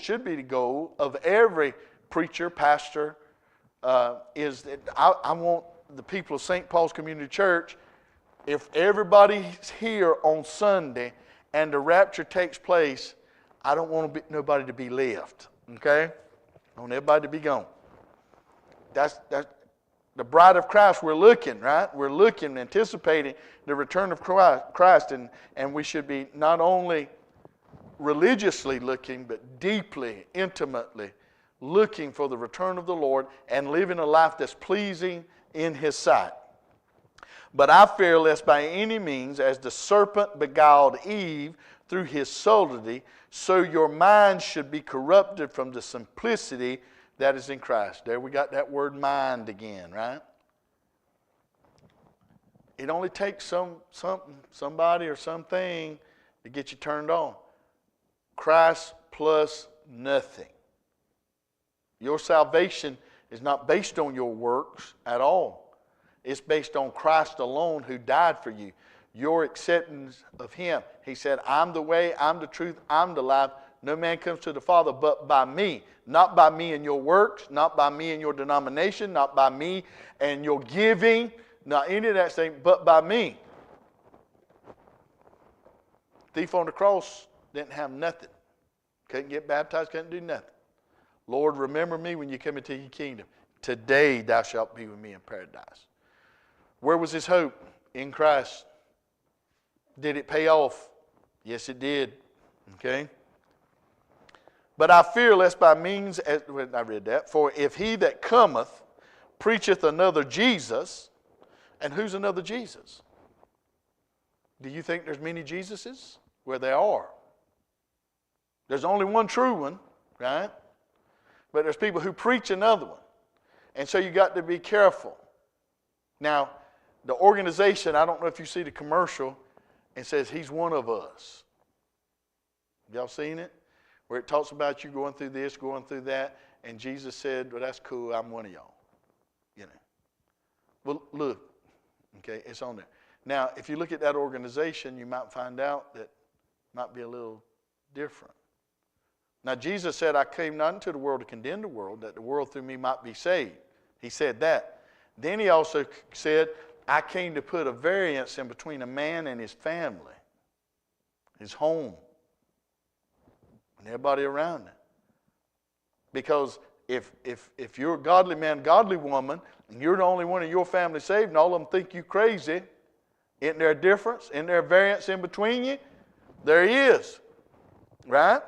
should be the goal of every preacher, pastor, is that I want the people of St. Paul's Community Church, if everybody's here on Sunday and the rapture takes place, I don't want nobody to be left, okay? I want everybody to be gone. That's the bride of Christ. We're looking, right? We're looking, anticipating the return of Christ, and we should be not only religiously looking, but deeply, intimately looking for the return of the Lord and living a life that's pleasing in His sight. But I fear lest by any means, as the serpent beguiled Eve through his subtlety, so your mind should be corrupted from the simplicity that is in Christ. There we got that word mind again, right? It only takes somebody or something to get you turned on. Christ plus nothing. Your salvation is not based on your works at all. It's based on Christ alone who died for you. Your acceptance of Him. He said, I'm the way, I'm the truth, I'm the life. No man comes to the Father but by me. Not by me and your works, not by me and your denomination, not by me and your giving, not any of that thing, but by me. Thief on the cross didn't have nothing. Couldn't get baptized, couldn't do nothing. Lord, remember me when you come into your kingdom. Today thou shalt be with me in paradise. Where was his hope? In Christ. Did it pay off? Yes, it did. Okay? But I fear lest by means, I read that, for if he that cometh preacheth another Jesus, and who's another Jesus? Do you think there's many Jesuses? Well, there are. There's only one true one, right? But there's people who preach another one. And so you got to be careful. Now, the organization, I don't know if you see the commercial, it says, He's one of us. Y'all seen it? Where it talks about you going through this, going through that, and Jesus said, well, that's cool, I'm one of y'all. You know. Well, look, okay, it's on there. Now, if you look at that organization, you might find out that it might be a little different. Now, Jesus said, I came not into the world to condemn the world, that the world through me might be saved. He said that. Then he also said, I came to put a variance in between a man and his family, his home, and everybody around it. Because if you're a godly man, godly woman, and you're the only one in your family saved, and all of them think you crazy, isn't there a difference? Isn't there a variance in between you? There is. Right?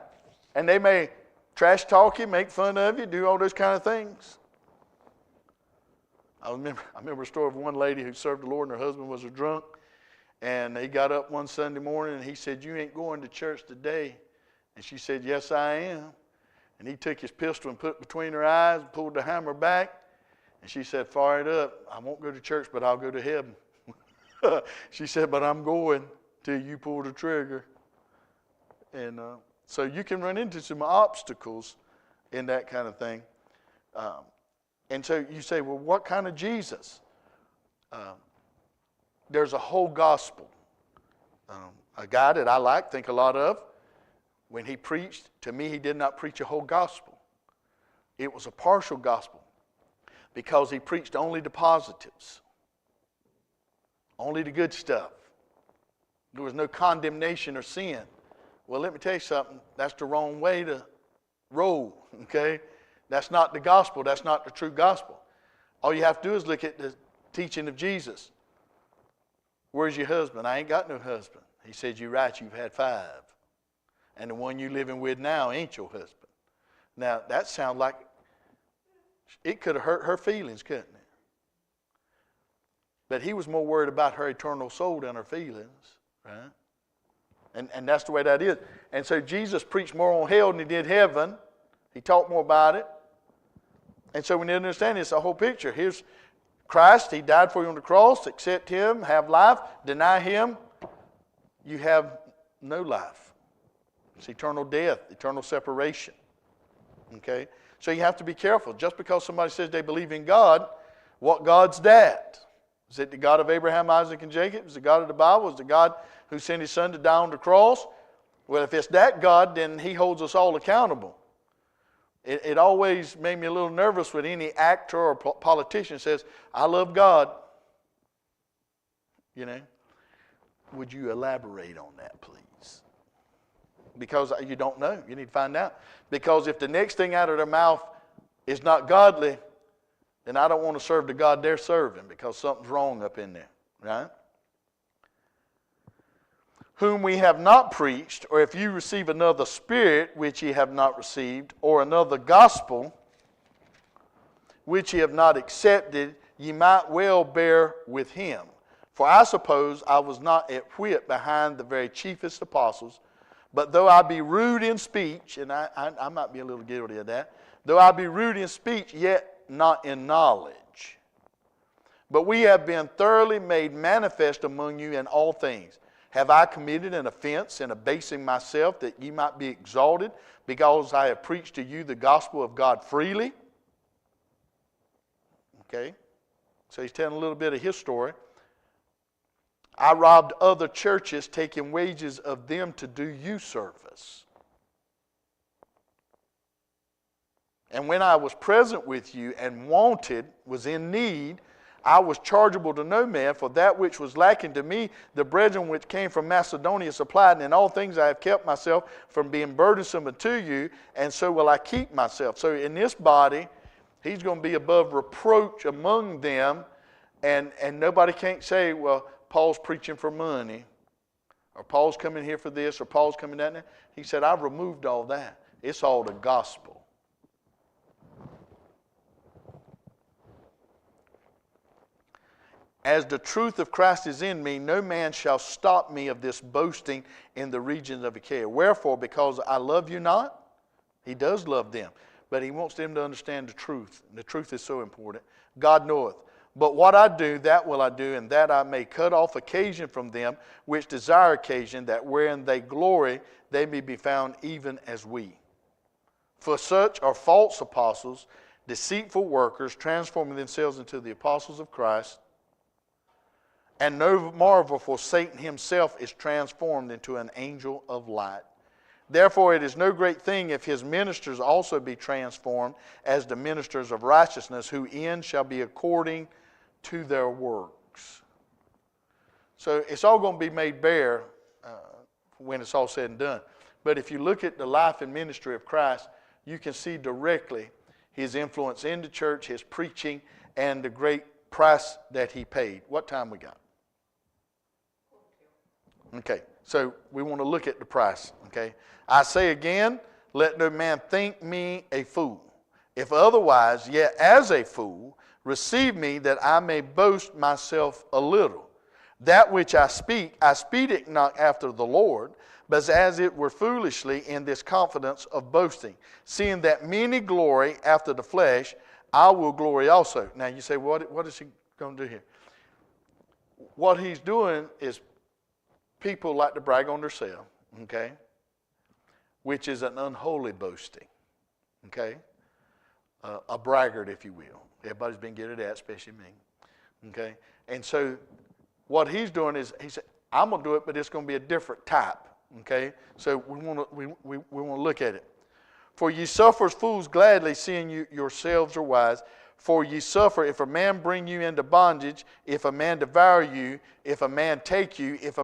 And they may trash talk you, make fun of you, do all those kind of things. I remember a story of one lady who served the Lord and her husband was a drunk. And he got up one Sunday morning and he said, you ain't going to church today. And she said, yes, I am. And he took his pistol and put it between her eyes and pulled the hammer back. And she said, fire it up. I won't go to church, but I'll go to heaven. She said, but I'm going till you pull the trigger. And so you can run into some obstacles in that kind of thing. And so you say, well, what kind of Jesus? There's a whole gospel. A guy that I think a lot of, when he preached, to me he did not preach a whole gospel. It was a partial gospel because he preached only the positives, only the good stuff. There was no condemnation or sin. Well, let me tell you something. That's the wrong way to roll, okay? That's not the gospel. That's not the true gospel. All you have to do is look at the teaching of Jesus. Where's your husband? I ain't got no husband. He said, you're right, you've had 5. And the one you're living with now ain't your husband. Now, that sounds like it could have hurt her feelings, couldn't it? But he was more worried about her eternal soul than her feelings, right? And that's the way that is. And so Jesus preached more on hell than he did heaven. He talked more about it. And so we need to understand it's a whole picture. Here's Christ. He died for you on the cross. Accept Him. Have life. Deny Him. You have no life. It's eternal death, eternal separation. Okay? So you have to be careful. Just because somebody says they believe in God, what God's that? Is it the God of Abraham, Isaac, and Jacob? Is it the God of the Bible? Is it the God who sent His Son to die on the cross? Well, if it's that God, then He holds us all accountable. It always made me a little nervous when any actor or politician says, I love God. You know, would you elaborate on that, please? Because you don't know. You need to find out. Because if the next thing out of their mouth is not godly, then I don't want to serve the God they're serving because something's wrong up in there, right? Whom we have not preached, or if you receive another spirit which ye have not received, or another gospel which ye have not accepted, ye might well bear with him. For I suppose I was not at whit behind the very chiefest apostles, but though I be rude in speech, and I might be a little guilty of that, though I be rude in speech, yet not in knowledge. But we have been thoroughly made manifest among you in all things. Have I committed an offense in abasing myself that ye might be exalted, because I have preached to you the gospel of God freely? Okay, so he's telling a little bit of his story. I robbed other churches, taking wages of them to do you service. And when I was present with you and wanted, was in need, I was chargeable to no man, for that which was lacking to me, the brethren which came from Macedonia supplied, and in all things I have kept myself from being burdensome unto you, and so will I keep myself. So in this body, he's going to be above reproach among them, and nobody can't say, well, Paul's preaching for money, or Paul's coming here for this, or Paul's coming down there. He said, I've removed all that. It's all the gospel. As the truth of Christ is in me, no man shall stop me of this boasting in the regions of Achaia. Wherefore, because I love you not, he does love them, but he wants them to understand the truth. And the truth is so important. God knoweth. But what I do, that will I do, and that I may cut off occasion from them which desire occasion, that wherein they glory, they may be found even as we. For such are false apostles, deceitful workers, transforming themselves into the apostles of Christ. And no marvel, for Satan himself is transformed into an angel of light. Therefore it is no great thing if his ministers also be transformed as the ministers of righteousness, whose end shall be according to their works. So it's all going to be made bare when it's all said and done. But if you look at the life and ministry of Christ, you can see directly his influence in the church, his preaching, and the great price that he paid. What time we got? Okay, so we want to look at the price, okay? I say again, let no man think me a fool. If otherwise, yet as a fool, receive me that I may boast myself a little. That which I speak it not after the Lord, but as it were foolishly in this confidence of boasting. Seeing that many glory after the flesh, I will glory also. Now you say, what is he going to do here? What he's doing is people like to brag on themselves, okay? Which is an unholy boasting, okay? A braggart, if you will. Everybody's been good at that, especially me, okay? And so what he's doing is, he said, I'm going to do it, but it's going to be a different type, okay? So we want to look at it. For ye suffer as fools gladly, seeing you yourselves are wise. For ye suffer if a man bring you into bondage, if a man devour you, if a man take you, if a